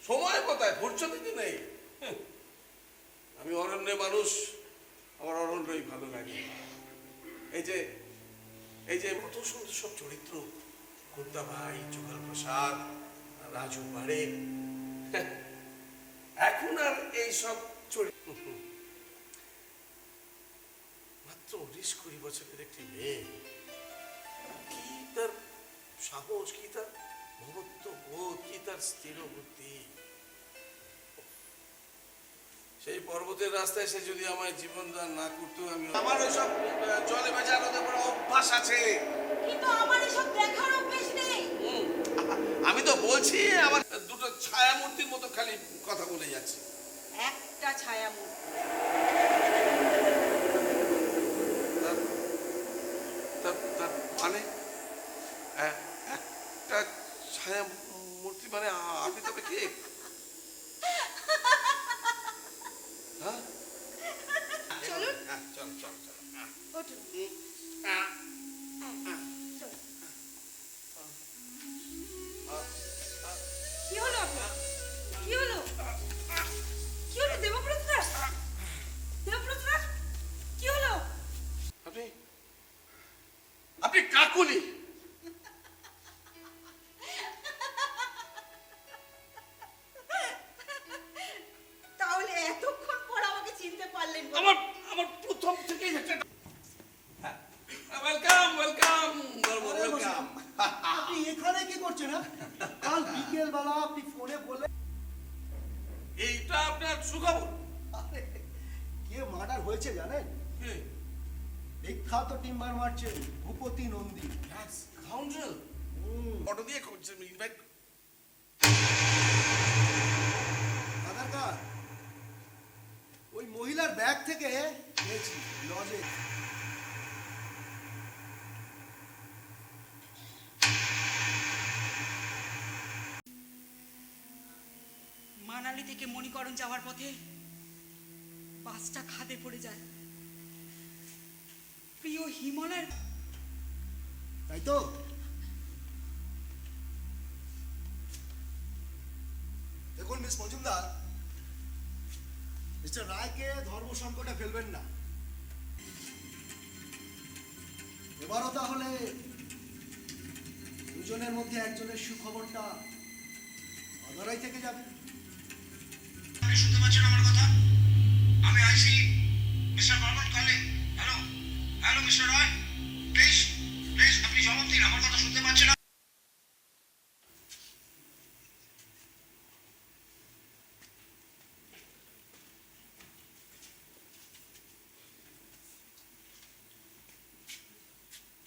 সময় কোথায়, ফুরসত নেই। আমি অরণ্যে মানুষ, আমার অরণ্যই ভালো লাগে। এই যে কত সুন্দর সব চরিত্র, কুন্তা ভাই, যুগল প্রসাদ, রাজু পাড়ে, এখন আর এইসব চরিত্র। মাত্র 19-20 বছরের একটি মেয়ে, কি তার সাহস, কি তার ভবত্ব বোধ, কি তার স্থির বুদ্ধি। সেই পর্বতের রাস্তায় সে যদি আমায় জীবন দান না করতো, আমার ওইসব জলে ভেজা রোদে পড়া অভ্যাস আছে, কিন্তু আমার এসব দেখার অভ্যাস নেই। আমি তো বলছি, আমার দুটো ছায়া মূর্তির মতো খালি কথা বলে যাচ্ছে। একটা ছায়া মূর্তি, মানে একটা ছায়া মূর্তি মানে আপনি তবে কে? হ্যাঁ, চলুন চল চল চল। ওঠুন। কি হলো আপনার? কি হলো? কি হলো দেবব্রত দাস? দেবব্রত দাস, কি হলো? আপনি কাকুলি। তাহলে এতক্ষণ পর আমাকে চিনতে পারলেন? আমার প্রথম থেকেই ওয়েলকাম ওয়েলকাম ওয়েলকাম। আপনি এখানে কি করছেন? কাল বিকেল বেলা আপনি ফোনে বলে এইটা আপনার সুখবর? কে মার্ডার হয়েছে জানেন? বিখ্যাত timber merchant Bhupati Nandi. Scoundrel. Auto দিয়ে করছেন ইনভাইট। আধার কার্ড ওই মহিলার ব্যাগ থেকে পেয়েছি লজে। মানালি থেকে মণিকরণ যাওয়ার পথে বাসটা খাদে পড়ে যায়। প্রিয় হিমালয়ের, তাই তো? দেখুন মিস মজুমদার, মিস্টার রায়কে ধর্ম সংকটে ফেলবেন না। এবারও তাহলে দুজনের মধ্যে একজনের সুখবরটা অধরাই থেকে যাবে। আপনি শুনতে পাচ্ছেন আমার কথা? আমি IC mister Barman calling. Hello hello mister Roy, please please আপনি জবাব দিন, আমার কথা শুনতে পাচ্ছেন না?